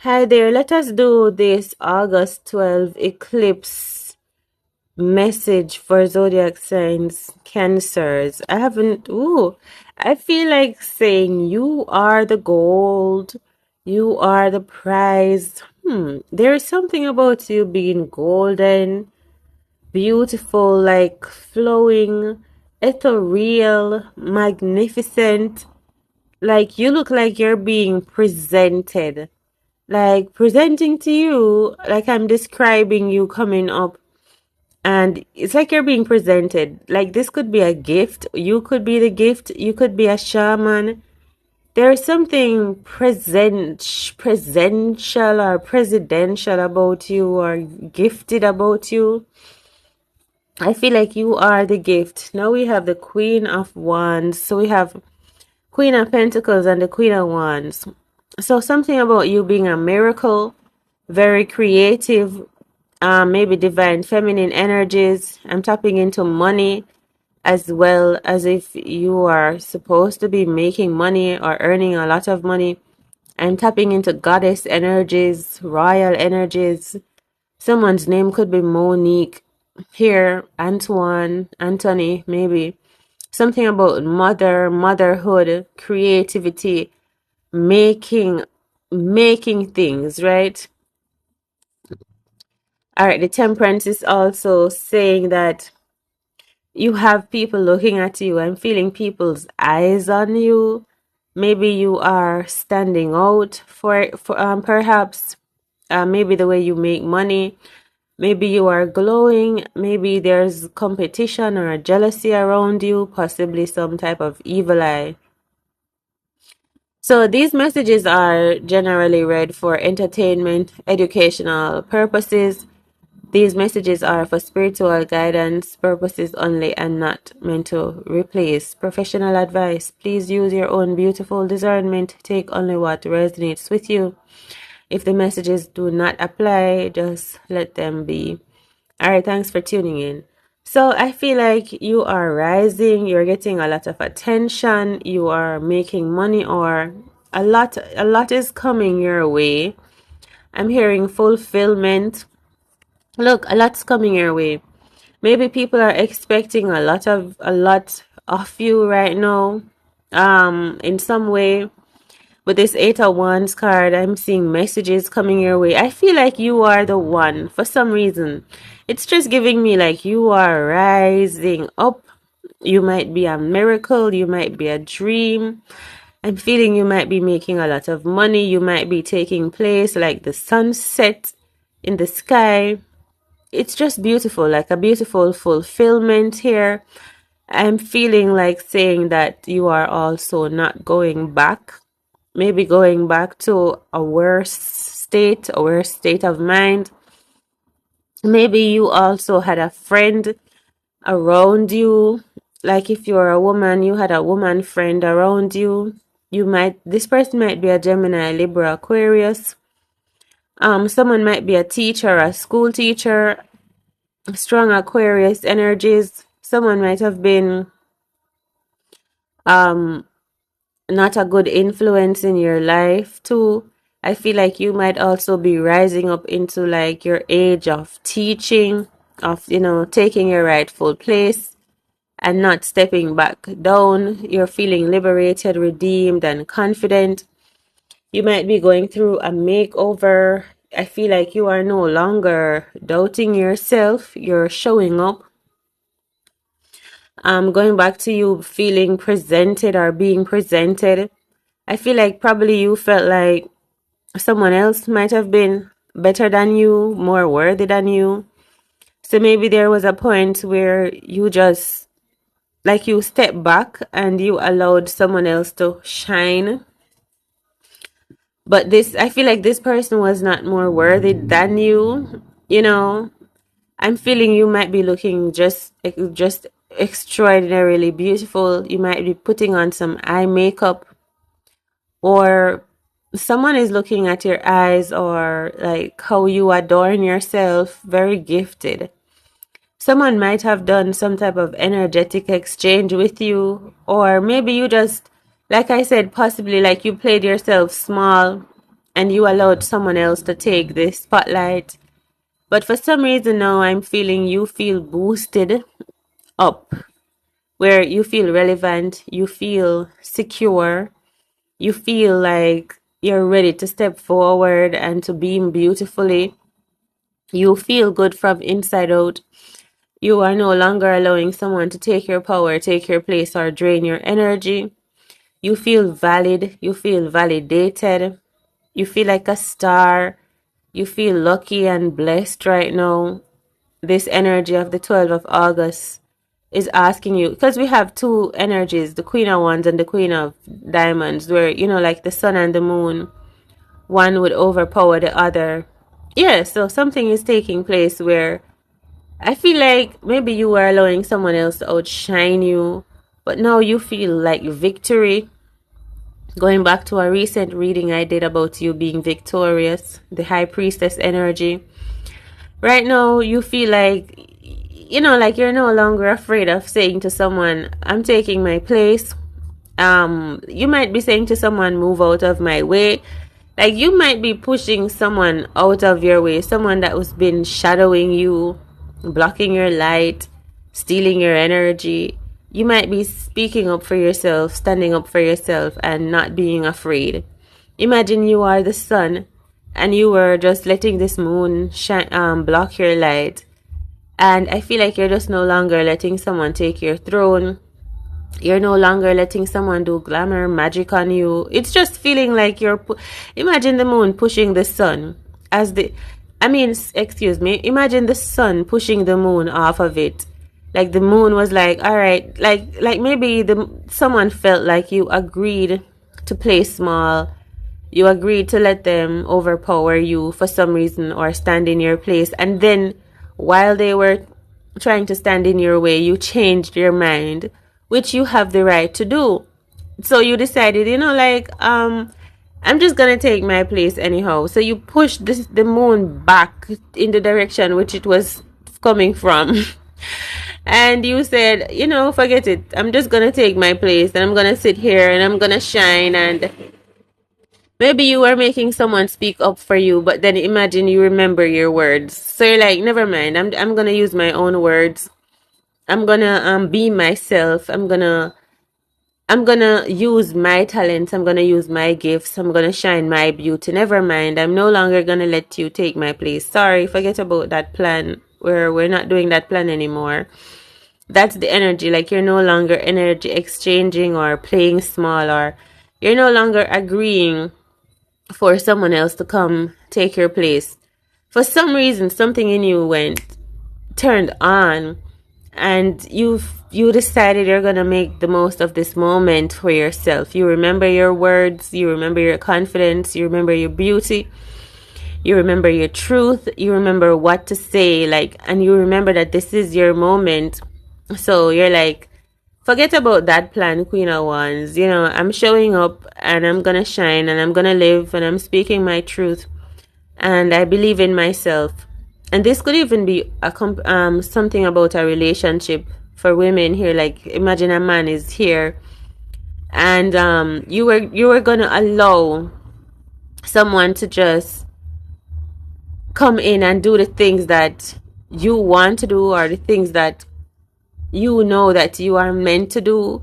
Hi there, let us do this August 12 eclipse message for zodiac signs, cancers. I feel like saying you are the gold, you are the prize. There is something about you being golden, beautiful, like flowing, ethereal, magnificent. Like you look like you're being presented, like presenting to you, like I'm describing you coming up, and it's like you're being presented. Like this could be a gift, you could be the gift, you could be a shaman. There's something presential or presidential about you, or gifted about you. I feel like you are the gift. Now we have the Queen of Wands, so we have Queen of Pentacles and the Queen of Wands. So something about you being a miracle, very creative, maybe divine feminine energies. I'm tapping into money as well, as if you are supposed to be making money or earning a lot of money. I'm tapping into goddess energies, royal energies. Someone's name could be Monique here, Antoine, Anthony, maybe. Something about motherhood, creativity, making making things, right? All right, the temperance is also saying that you have people looking at you. I'm feeling people's eyes on you. Maybe you are standing out for perhaps maybe the way you make money. Maybe you are glowing. Maybe there's competition or jealousy around you, possibly some type of evil eye. So these messages are generally read for entertainment, educational purposes. These messages are for spiritual guidance purposes only and not meant to replace professional advice. Please use your own beautiful discernment. Take only what resonates with you. If the messages do not apply, just let them be. All right, thanks for tuning in. So I feel like you are rising, you're getting a lot of attention, you are making money, or a lot is coming your way. I'm hearing fulfillment. Look, a lot's coming your way. Maybe people are expecting a lot of you right now. In some way. With this Eight of Wands card, I'm seeing messages coming your way. I feel like you are the one for some reason. It's just giving me like you are rising up. You might be a miracle. You might be a dream. I'm feeling you might be making a lot of money. You might be taking place like the sunset in the sky. It's just beautiful, like a beautiful fulfillment here. I'm feeling like saying that you are also not going back, maybe going back to a worse state of mind. Maybe you also had a friend around you. Like if you're a woman, you had a woman friend around you. This person might be a Gemini, Libra, Aquarius. Someone might be a teacher, a school teacher, strong Aquarius energies. Someone might have been not a good influence in your life too. I feel like you might also be rising up into like your age of teaching, of taking your rightful place and not stepping back down. You're feeling liberated, redeemed, and confident. You might be going through a makeover. I feel like you are no longer doubting yourself. You're showing up. Going back to you feeling presented or being presented. I feel like probably you felt like someone else might have been better than you, more worthy than you. So maybe there was a point where you just, like, you stepped back and you allowed someone else to shine. But I feel like this person was not more worthy than you. I'm feeling you might be looking just extraordinarily beautiful. You might be putting on some eye makeup, or someone is looking at your eyes, or like how you adorn yourself. Very gifted. Someone might have done some type of energetic exchange with you, or maybe you just, like I said, possibly like you played yourself small and you allowed someone else to take the spotlight. But for some reason now I'm feeling you feel boosted up, where you feel relevant, you feel secure, you feel like you're ready to step forward and to beam beautifully. You feel good from inside out. You are no longer allowing someone to take your power, take your place, or drain your energy. You feel valid. You feel validated. You feel like a star. You feel lucky and blessed right now. This energy of the 12th of August is asking you, because we have two energies, the Queen of Wands and the Queen of Diamonds, where, like the sun and the moon, one would overpower the other. Yeah, so something is taking place where I feel like maybe you were allowing someone else to outshine you, but now you feel like victory. Going back to a recent reading I did about you being victorious, the High Priestess energy. Right now, you feel like, like you're no longer afraid of saying to someone, I'm taking my place. You might be saying to someone, move out of my way. Like you might be pushing someone out of your way, someone that was been shadowing you, blocking your light, stealing your energy. You might be speaking up for yourself, standing up for yourself, and not being afraid. Imagine you are the sun and you were just letting this moon shine, block your light. And I feel like you're just no longer letting someone take your throne. You're no longer letting someone do glamour magic on you. It's just feeling like imagine the moon pushing the sun as excuse me, imagine the sun pushing the moon off of it. Like the moon was like, all right, like maybe someone felt like you agreed to play small. You agreed to let them overpower you for some reason or stand in your place. And then while they were trying to stand in your way, you changed your mind, which you have the right to do. So you decided, I'm just gonna take my place anyhow. So you pushed the moon back in the direction which it was coming from. And you said, forget it. I'm just gonna take my place and I'm gonna sit here and I'm gonna shine. And maybe you were making someone speak up for you, but then imagine you remember your words. So you're like, never mind. I'm gonna use my own words. I'm gonna be myself. I'm gonna use my talents. I'm gonna use my gifts. I'm gonna shine my beauty. Never mind. I'm no longer gonna let you take my place. Sorry, forget about that plan. We're not doing that plan anymore. That's the energy. Like you're no longer energy exchanging or playing small, or you're no longer agreeing for someone else to come take your place. For some reason, something in you turned on, and you decided you're gonna make the most of this moment for yourself. You remember your words, you remember your confidence, you remember your beauty, you remember your truth, you remember what to say, and you remember that this is your moment. So you're like, forget about that plan, Queen of Wands. I'm showing up and I'm gonna shine and I'm gonna live and I'm speaking my truth and I believe in myself. And this could even be something about a relationship for women here. Like imagine a man is here and you were gonna allow someone to just come in and do the things that you want to do, or the things that you know that you are meant to do.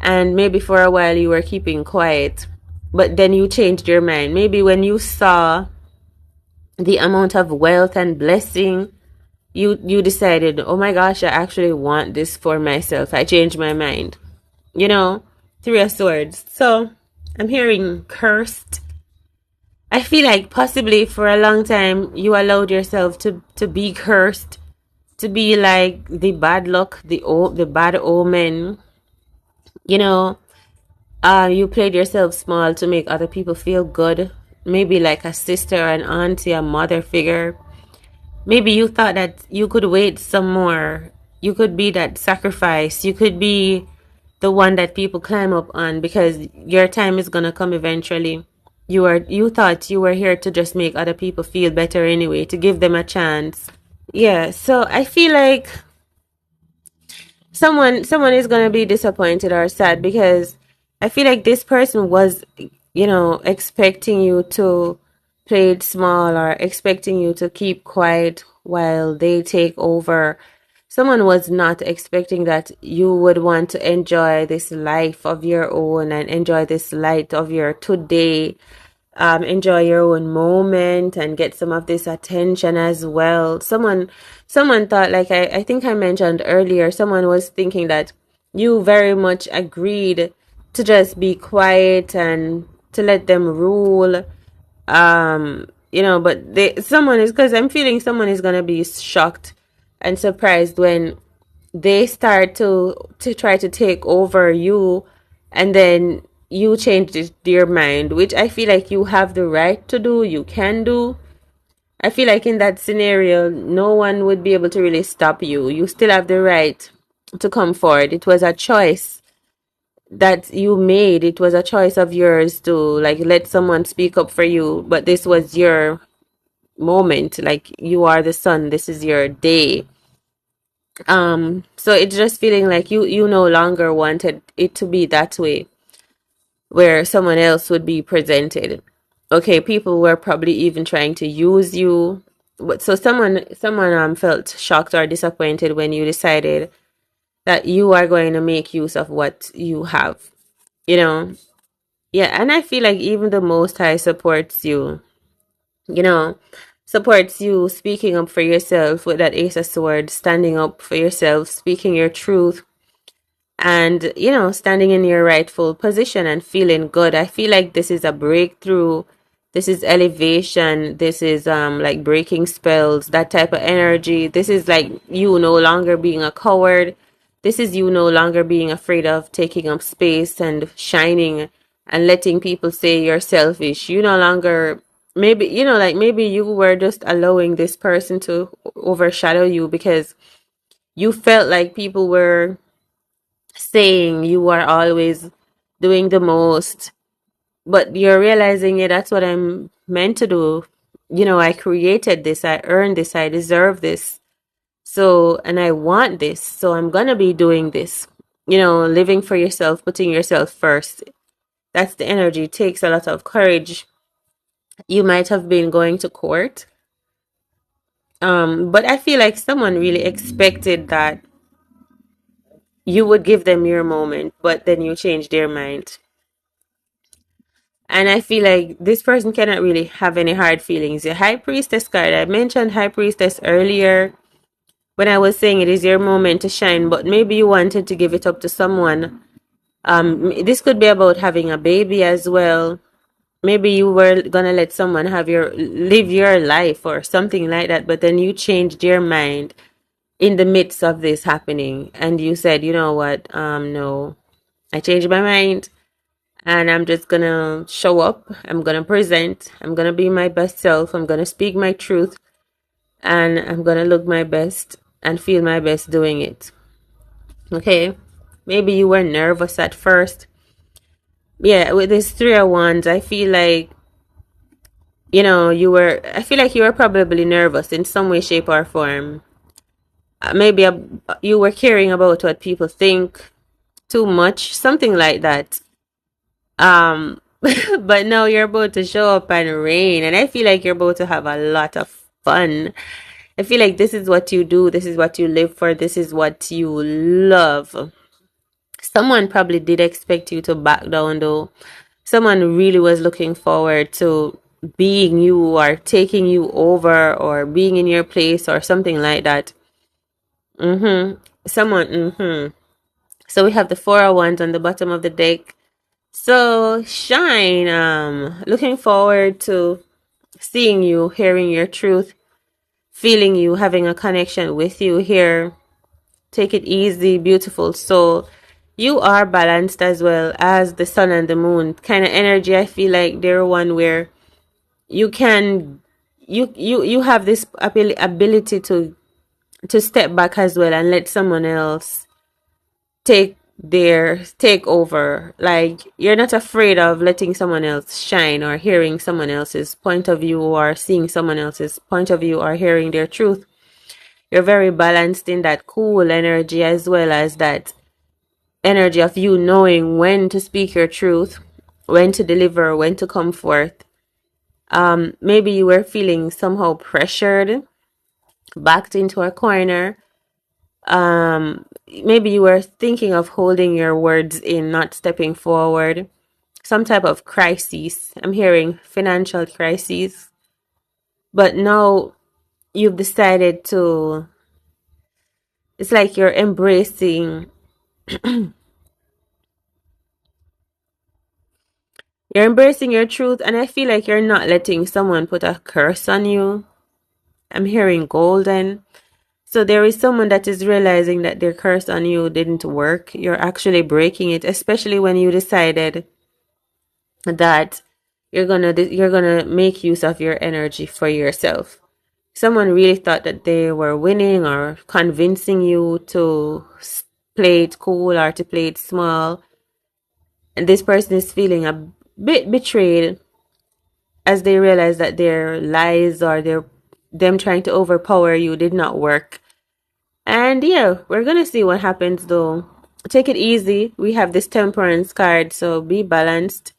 And maybe for a while you were keeping quiet, but then you changed your mind. Maybe when you saw the amount of wealth and blessing, you decided, oh my gosh, I actually want this for myself. I changed my mind. Three of Swords. So I'm hearing cursed. I feel like possibly for a long time you allowed yourself to be cursed, to be like the bad luck, the bad omen. You played yourself small to make other people feel good. Maybe like a sister, an auntie, a mother figure. Maybe you thought that you could wait some more. You could be that sacrifice. You could be the one that people climb up on because your time is gonna come eventually. You thought you were here to just make other people feel better anyway, to give them a chance. Yeah, so I feel like someone is gonna be disappointed or sad because I feel like this person was expecting you to play it small or expecting you to keep quiet while they take over. Someone was not expecting that you would want to enjoy this life of your own and enjoy this light of your today, enjoy your own moment and get some of this attention as well. Someone thought, like I think I mentioned earlier, someone was thinking that you very much agreed to just be quiet and to let them rule. But someone is, because I'm feeling someone is gonna be shocked and surprised when they start to try to take over you, and then you change their mind, which I feel like you have the right to do, you can do. I feel like in that scenario no one would be able to really stop you. You still have the right to come forward. It was a choice that you made. It was a choice of yours to like let someone speak up for you, but this was your moment. Like, you are the sun, this is your day. So it's just feeling like you no longer wanted it to be that way, where someone else would be presented. Okay, people were probably even trying to use you. But so someone felt shocked or disappointed when you decided that you are going to make use of what you have. You know? Yeah, and I feel like even the Most High supports you. You know, supports you speaking up for yourself with that Ace of Swords, standing up for yourself, speaking your truth, and standing in your rightful position and feeling good. I feel like this is a breakthrough, this is elevation, this is like breaking spells, that type of energy. This is like you no longer being a coward. This is you no longer being afraid of taking up space and shining and letting people say you're selfish. You no longer, maybe like maybe you were just allowing this person to overshadow you because you felt like people were saying you are always doing the most, but you're realizing, yeah, that's what I'm meant to do. I created this, I earned this, I deserve this. So, and I want this, so I'm gonna be doing this. Living for yourself, putting yourself first. That's the energy. It takes a lot of courage. You might have been going to court. But I feel like someone really expected that you would give them your moment, but then you change their mind. And I feel like this person cannot really have any hard feelings. The High Priestess card, I mentioned High Priestess earlier when I was saying it is your moment to shine, but maybe you wanted to give it up to someone. This could be about having a baby as well. Maybe you were gonna let someone live your life or something like that, but then you changed your mind in the midst of this happening, and you said, you know what, no, I changed my mind. And I'm just gonna show up. I'm gonna present. I'm gonna be my best self. I'm gonna speak my truth. And I'm gonna look my best and feel my best doing it. Okay? Maybe you were nervous at first. Yeah, with this Three of Wands, I feel like, I feel like you were probably nervous in some way, shape, or form. Maybe you were caring about what people think too much, something like that. Um, but now you're about to show up and rain, and I feel like you're about to have a lot of fun. I feel like this is what you do, this is what you live for, this is what you love. Someone probably did expect you to back down though. Someone really was looking forward to being you or taking you over or being in your place or something like that. Someone. So we have the Four of Wands on the bottom of the deck. So shine. Looking forward to seeing you, hearing your truth, feeling you, having a connection with you here. Take it easy, beautiful soul. You are balanced as well as the sun and the moon. Kind of energy. I feel like they're one where you can, you have this ability to step back as well and let someone else take over. Like, you're not afraid of letting someone else shine or hearing someone else's point of view or seeing someone else's point of view or hearing their truth. You're very balanced in that cool energy as well as that energy of you knowing when to speak your truth when to deliver, when to come forth. Maybe you were feeling somehow pressured, backed into a corner. Maybe you were thinking of holding your words in, not stepping forward. Some type of crisis. I'm hearing financial crisis. But now you've decided to, it's like you're embracing your truth, and I feel like you're not letting someone put a curse on you. I'm hearing golden. So there is someone that is realizing that their curse on you didn't work. You're actually breaking it, especially when you decided that you're gonna make use of your energy for yourself. Someone really thought that they were winning or convincing you to play it cool or to play it small, and this person is feeling a bit betrayed as they realize that their lies or them trying to overpower you did not work. And yeah, we're gonna see what happens though. Take it easy. We have this temperance card, so be balanced.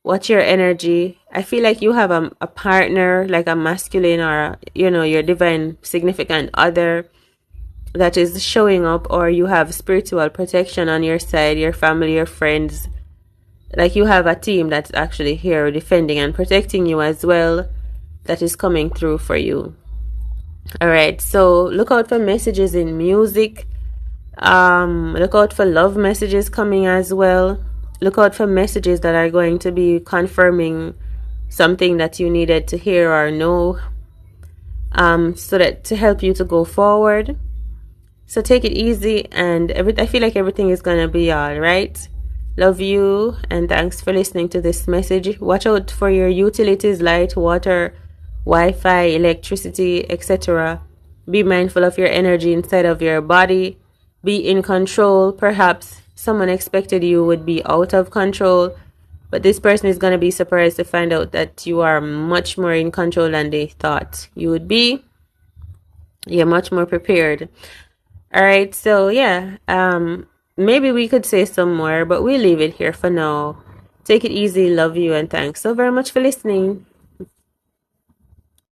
Watch your energy. I feel like you have a partner, like a masculine or, your divine significant other that is showing up, or you have spiritual protection on your side, your family, your friends. Like you have a team that's actually here defending and protecting you as well, that is coming through for you. All right, so look out for messages in music. Look out for love messages coming as well. Look out for messages that are going to be confirming something that you needed to hear or know, so that to help you to go forward. So take it easy, and I feel like everything is gonna be all right. Love you, and thanks for listening to this message. Watch out for your utilities, light, water, Wi-Fi, electricity, etc. Be mindful of your energy inside of your body. Be in control. Perhaps someone expected you would be out of control, but this person is going to be surprised to find out that you are much more in control than they thought you would be. You're much more prepared. All right, so yeah, maybe we could say some more, but we'll leave it here for now. Take it easy. Love you, and thanks so very much for listening.